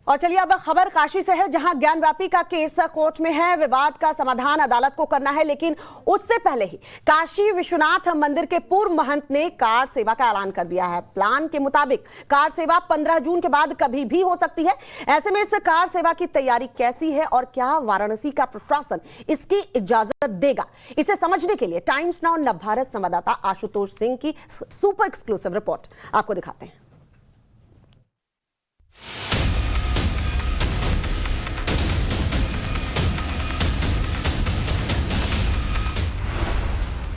और चलिए अब खबर काशी से है, जहां ज्ञानवापी का केस कोर्ट में है। विवाद का समाधान अदालत को करना है, लेकिन उससे पहले ही काशी विश्वनाथ मंदिर के पूर्व महंत ने कार सेवा का ऐलान कर दिया है। प्लान के मुताबिक कार सेवा 15 जून के बाद कभी भी हो सकती है। ऐसे में इस कार सेवा की तैयारी कैसी है और क्या वाराणसी का प्रशासन इसकी इजाजत देगा, इसे समझने के लिए टाइम्स नाउ नवभारत संवाददाता आशुतोष सिंह की सुपर एक्सक्लूसिव रिपोर्ट आपको दिखाते हैं।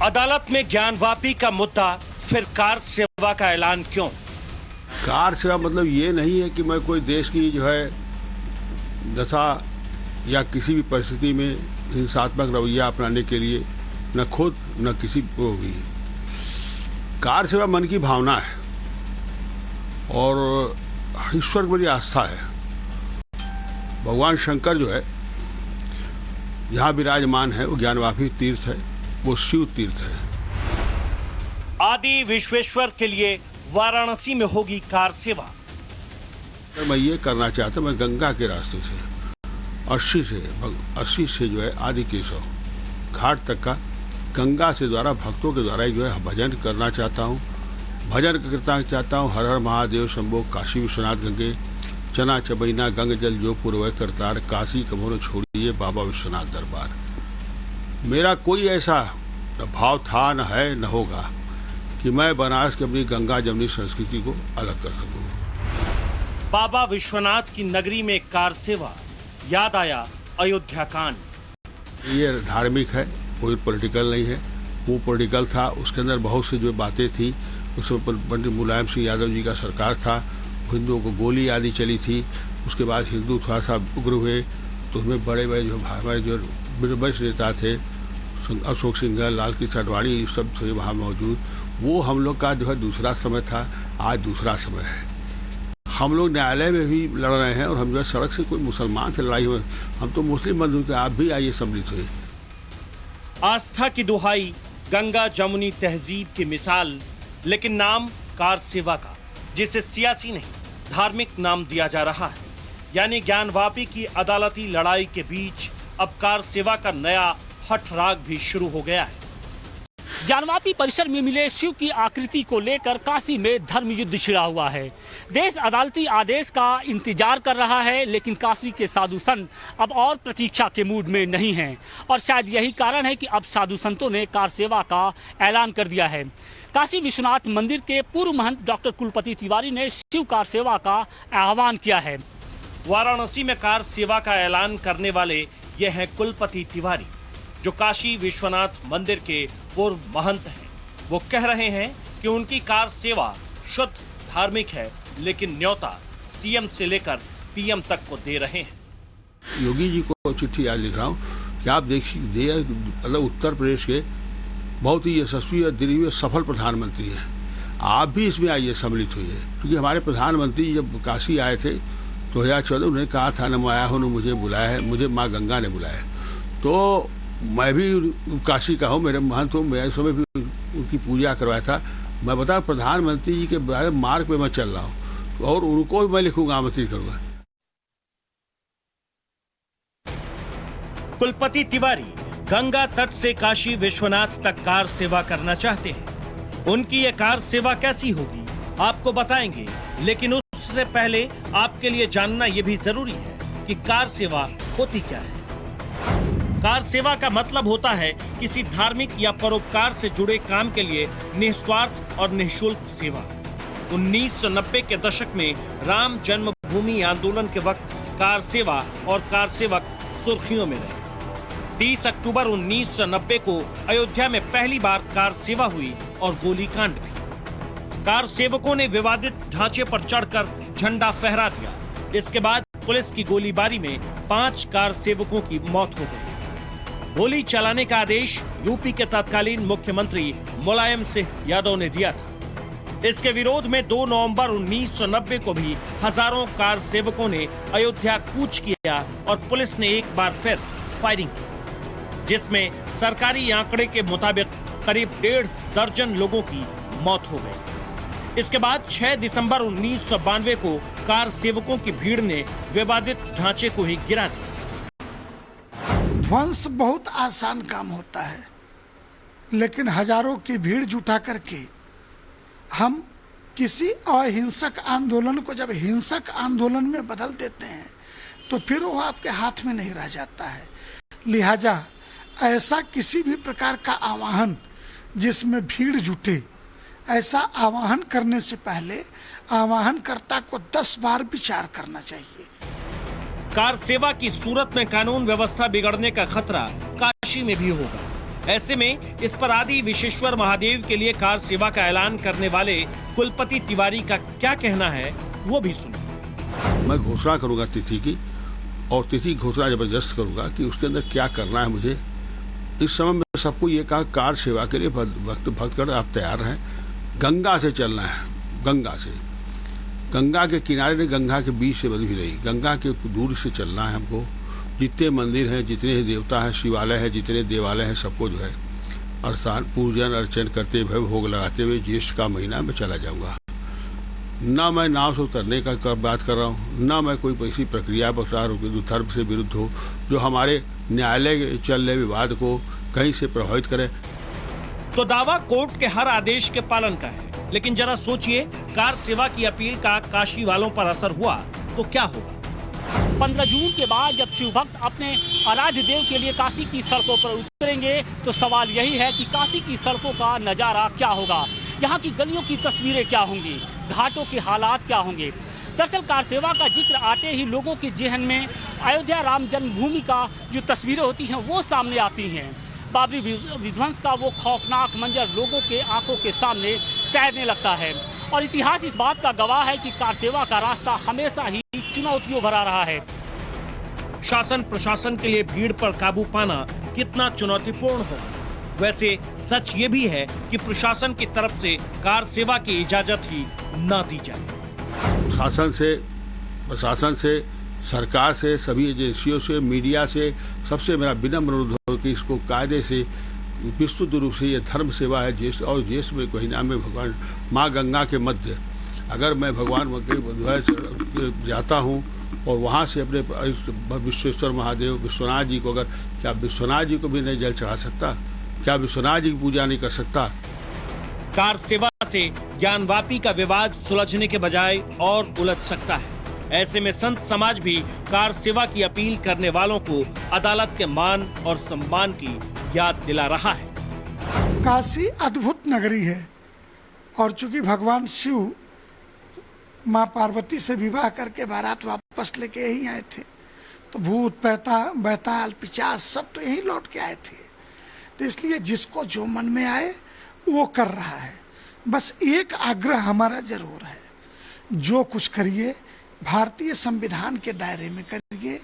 अदालत में ज्ञानवापी का मुद्दा, फिर कार सेवा का ऐलान क्यों? कार सेवा मतलब ये नहीं है कि मैं कोई देश की जो है दशा या किसी भी परिस्थिति में हिंसात्मक रवैया अपनाने के लिए न खुद न किसी को भी। कार सेवा मन की भावना है और ईश्वर की मेरी आस्था है। भगवान शंकर जो है यहाँ विराजमान है, वो ज्ञानवापी तीर्थ है, वो शिव तीर्थ है। आदि विश्वेश्वर के लिए वाराणसी में होगी कार सेवा। मैं ये करना चाहता, मैं गंगा के रास्ते से 80 से जो है आदि केशव घाट तक का गंगा से द्वारा भक्तों के द्वारा जो है भजन करना चाहता हूँ। भजन करना चाहता हूँ, हर हर महादेव शंभो काशी विश्वनाथ गंगे चना चबैना गंग जल जो पूर्व करतार काशी कमोन छोड़िए बाबा विश्वनाथ दरबार। मेरा कोई ऐसा भाव था, न है, न होगा कि मैं बनारस की अपनी गंगा जमुनी संस्कृति को अलग कर सकूं। बाबा विश्वनाथ की नगरी में कार सेवा, याद आया अयोध्या कांड। ये धार्मिक है, कोई पॉलिटिकल नहीं है। वो पॉलिटिकल था, उसके अंदर बहुत सी जो बातें थी। उसमें पंडित मुलायम सिंह यादव जी का सरकार था, हिंदुओं को गोली आदि चली थी। उसके बाद हिंदू थोड़ा सा उग्र हुए, तो उसमें बड़े बड़े जो हमारे जो वरिष्ठ नेता थे, अशोक सिंघल, लाल कृष्ण आडवाणी, सब थे वहाँ मौजूद। वो हम लोग का जो है दूसरा समय था, आज दूसरा समय है। हम लोग न्यायालय में भी लड़ रहे हैं और हम जो है सड़क से कोई मुसलमान से लड़ाई हुई, हम तो मुस्लिम बंधु के, आप भी आइए सम्मिलित हुए। आस्था की दुहाई, गंगा जमुनी तहजीब की मिसाल, लेकिन नाम कार सेवा का, जिसे सियासी नहीं धार्मिक नाम दिया जा रहा है। यानी ज्ञानवापी की अदालती लड़ाई के बीच अब कार सेवा का नया हठराग भी शुरू हो गया है। ज्ञानवापी परिसर में मिले शिव की आकृति को लेकर काशी में धर्म युद्ध छिड़ा हुआ है। देश अदालती आदेश का इंतजार कर रहा है, लेकिन काशी के साधु संत अब और प्रतीक्षा के मूड में नहीं हैं और शायद यही कारण है कि अब साधु संतों ने कार सेवा का ऐलान कर दिया है। काशी विश्वनाथ मंदिर के पूर्व महंत डॉक्टर कुलपति तिवारी ने शिव कार सेवा का आह्वान किया है। वाराणसी में कार सेवा का ऐलान करने वाले ये हैं कुलपति तिवारी, जो काशी विश्वनाथ मंदिर के पूर्व महंत हैं। वो कह रहे हैं कि उनकी कार सेवा शुद्ध धार्मिक है, लेकिन न्योता सीएम से लेकर पीएम तक को दे रहे हैं। योगी जी को चिट्ठी आज लिख रहा हूँ कि आप देखिए, मतलब उत्तर प्रदेश के बहुत ही यशस्वी और दिग्विजय सफल प्रधानमंत्री हैं। आप भी इसमें आइए, सम्मिलित हुई है। क्योंकि हमारे प्रधानमंत्री जब काशी आए थे 2014, उन्होंने कहा था, न मैं आया हूँ न मुझे बुलाया है, मुझे माँ गंगा ने बुलाया है। तो मैं भी काशी का हूँ, मेरे महंत हूँ, मैं इस समय भी उनकी पूजा करवाया था। मैं बता, प्रधानमंत्री जी के मार्ग पे मैं चल रहा हूँ और उनको भी मैं लिखूंगा, आमंत्रित करूंगा। कुलपति तिवारी गंगा तट से काशी विश्वनाथ तक कार सेवा करना चाहते हैं। उनकी ये कार सेवा कैसी होगी आपको बताएंगे, लेकिन उससे पहले आपके लिए जानना यह भी जरूरी है कि कार सेवा होती क्या है। कार सेवा का मतलब होता है किसी धार्मिक या परोपकार से जुड़े काम के लिए निस्वार्थ और निःशुल्क सेवा। 1990 के दशक में राम जन्मभूमि आंदोलन के वक्त कार सेवा और कार सेवक सुर्खियों में रहे। 30 अक्टूबर 1990 को अयोध्या में पहली बार कार सेवा हुई और गोलीकांड भी। कार सेवकों ने विवादित ढांचे पर चढ़कर झंडा फहरा दिया। इसके बाद पुलिस की गोलीबारी में 5 कार सेवकों की मौत हो गई। गोली चलाने का आदेश यूपी के तत्कालीन मुख्यमंत्री मुलायम सिंह यादव ने दिया था। इसके विरोध में 2 नवंबर 1990 को भी हजारों कार सेवकों ने अयोध्या कूच किया और पुलिस ने एक बार फिर फायरिंग की, जिसमें सरकारी आंकड़े के मुताबिक करीब 1.5 दर्जन लोगों की मौत हो गई। इसके बाद 6 दिसंबर 1992 को कार सेवकों की भीड़ ने विवादित ढांचे को ही गिरा दिया। ध्वंस बहुत आसान काम होता है, लेकिन हजारों की भीड़ जुटा करके हम किसी अहिंसक आंदोलन को जब हिंसक आंदोलन में बदल देते हैं तो फिर वो आपके हाथ में नहीं रह जाता है। लिहाजा ऐसा किसी भी प्रकार का आह्वान जिसमें भीड़ जुटे, ऐसा आह्वान करने से पहले आह्वानकर्ता को 10 बार विचार करना चाहिए। कार सेवा की सूरत में कानून व्यवस्था बिगड़ने का खतरा काशी में भी होगा। ऐसे में इस पर आदि विश्वेश्वर महादेव के लिए कार सेवा का ऐलान करने वाले कुलपति तिवारी का क्या कहना है, वो भी सुनिए। मैं घोषणा करूंगा तिथि की, और तिथि घोषणा जबरदस्त करूंगा कि उसके अंदर क्या करना है मुझे। इस समय मैं सबको ये कहा, कार सेवा के लिए भक्तगण आप तैयार हैं। गंगा से चलना है, गंगा से, गंगा के किनारे ने गंगा के बीच से बंधी रही, गंगा के दूर से चलना है हमको। जितने मंदिर हैं, जितने देवता हैं, शिवालय है, जितने देवालय हैं, सबको जो है अर्थात पूजन अर्चन करते हुए भोग लगाते हुए ज्येष्ठ का महीना में चला जाऊंगा। ना मैं नाव से उतरने का बात कर रहा हूँ, ना मैं कोई ऐसी प्रक्रिया बता रहा हूँ जो धर्म से विरुद्ध हो, जो हमारे न्यायालय चल रहे विवाद को कहीं से प्रभावित करे। तो दावा कोर्ट के हर आदेश के पालन का है, लेकिन जरा सोचिए, कार सेवा की अपील का काशी वालों पर असर हुआ तो क्या होगा। 15 जून के बाद जब शिव भक्त अपने आराध्य देव के लिए काशी की सड़कों पर उतरेंगे तो सवाल यही है कि काशी की सड़कों का नजारा क्या होगा, यहाँ की गलियों की तस्वीरें क्या होंगी, घाटों के हालात क्या होंगे। दरअसल कार सेवा का जिक्र आते ही लोगों के जेहन में अयोध्या राम जन्मभूमि का जो तस्वीरें होती हैं वो सामने आती हैं। बाबरी विध्वंस का वो खौफनाक मंजर लोगों के आंखों के सामने तैरने लगता है, और इतिहास इस बात का गवाह है कि कार सेवा का रास्ता हमेशा ही चुनौतियों भरा रहा है। शासन प्रशासन के लिए भीड़ पर काबू पाना कितना चुनौतीपूर्ण हो। वैसे सच ये भी है कि प्रशासन की तरफ से कार सेवा की इजाजत ही न दी जाए। शासन से, प्रशासन से, सरकार से, सभी एजेंसियों से, मीडिया से सबसे मेरा विनम्र अनुरोध हो कि इसको कायदे से विस्तृत रूप से ये धर्म सेवा है। ज्येष्ठ और ज्येष्ठ में महीना में भगवान माँ गंगा के मध्य अगर मैं भगवान के जाता हूँ और वहाँ से अपने विश्वेश्वर महादेव विश्वनाथ जी को, अगर क्या विश्वनाथ जी को भी नहीं जल चढ़ा सकता, क्या विश्वनाथ जी की पूजा नहीं कर सकता। कार सेवा से ज्ञानवापी का विवाद सुलझने के बजाय और उलझ सकता है। ऐसे में संत समाज भी कार सेवा की अपील करने वालों को अदालत के मान और सम्मान की याद दिला रहा है। काशी अद्भुत नगरी है, और चूंकि भगवान शिव माँ पार्वती से विवाह करके बारात वापस लेके यहीं आए थे, तो भूत बैताल पिशाच सब तो यहीं लौट के आए थे। तो इसलिए जिसको जो मन में आए वो कर रहा है। बस एक आग्रह हमारा जरूर है, जो कुछ करिए भारतीय संविधान के दायरे में करिए,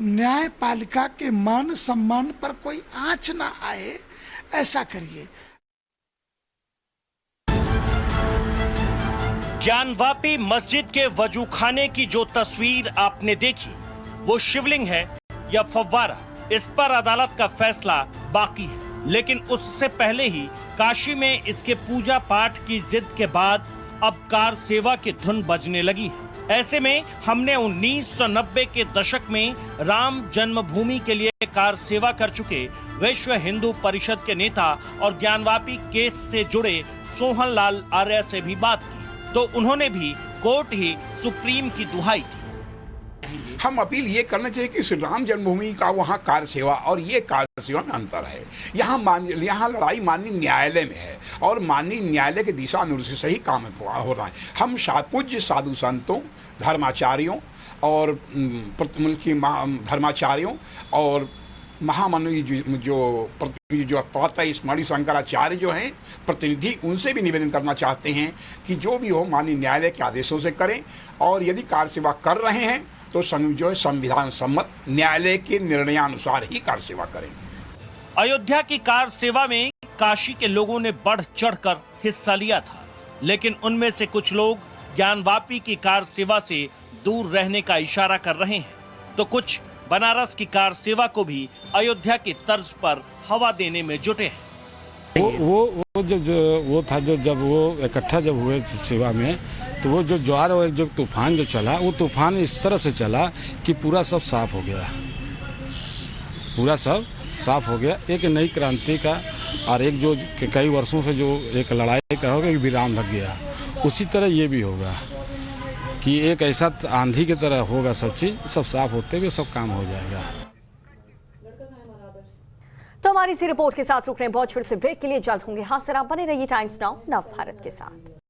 न्यायपालिका के मान सम्मान पर कोई आंच ना आए, ऐसा करिए। ज्ञानवापी मस्जिद के वजूखाने की जो तस्वीर आपने देखी वो शिवलिंग है या फव्वारा, इस पर अदालत का फैसला बाकी है। लेकिन उससे पहले ही काशी में इसके पूजा पाठ की जिद के बाद अब कार सेवा की धुन बजने लगी है। ऐसे में हमने 1990 के दशक में राम जन्मभूमि के लिए कार सेवा कर चुके विश्व हिंदू परिषद के नेता और ज्ञानवापी केस से जुड़े सोहन लाल आर्य से भी बात की, तो उन्होंने भी कोर्ट ही सुप्रीम की दुहाई दी। हम अपील ये करना चाहिए कि श्री राम जन्मभूमि का वहाँ कार सेवा और ये कार सेवा में अंतर है। यहाँ लड़ाई माननीय न्यायालय में है और माननीय न्यायालय के दिशा निर्देश से ही काम हो रहा है। हम पूज्य साधु संतों, धर्माचार्यों और धर्माचार्यों और महामनुष्य जो प्रातः स्मरणीय शंकराचार्य जो हैं प्रतिनिधि, उनसे भी निवेदन करना चाहते हैं कि जो भी हो माननीय न्यायालय के आदेशों से करें, और यदि कार सेवा कर रहे हैं तो जो है संविधान सम्मत न्यायालय के निर्णयानुसार ही कार सेवा करें। अयोध्या की कार सेवा में काशी के लोगों ने बढ़ चढ़कर हिस्सा लिया था, लेकिन उनमें से कुछ लोग ज्ञानवापी की कार सेवा से दूर रहने का इशारा कर रहे हैं, तो कुछ बनारस की कार सेवा को भी अयोध्या की तर्ज पर हवा देने में जुटे हैं। वो वो था जब वो इकट्ठा जब हुए सेवा में, तो वो जो ज्वार और जो तूफान जो चला, वो तूफान इस तरह से चला कि पूरा सब साफ हो गया, पूरा सब साफ हो गया। एक नई क्रांति का और एक जो कई वर्षों से जो एक लड़ाई का होगा, विराम लग गया। उसी तरह ये भी होगा कि एक ऐसा आंधी की तरह होगा, सब चीज सब साफ होते हुए सब काम हो जाएगा। तो हमारी इसी रिपोर्ट के साथ रुक रहे हैं बहुत छोटे से ब्रेक के लिए, जल्द होंगे हाजिर। आप बने रहिए टाइम्स नाउ नव भारत के साथ।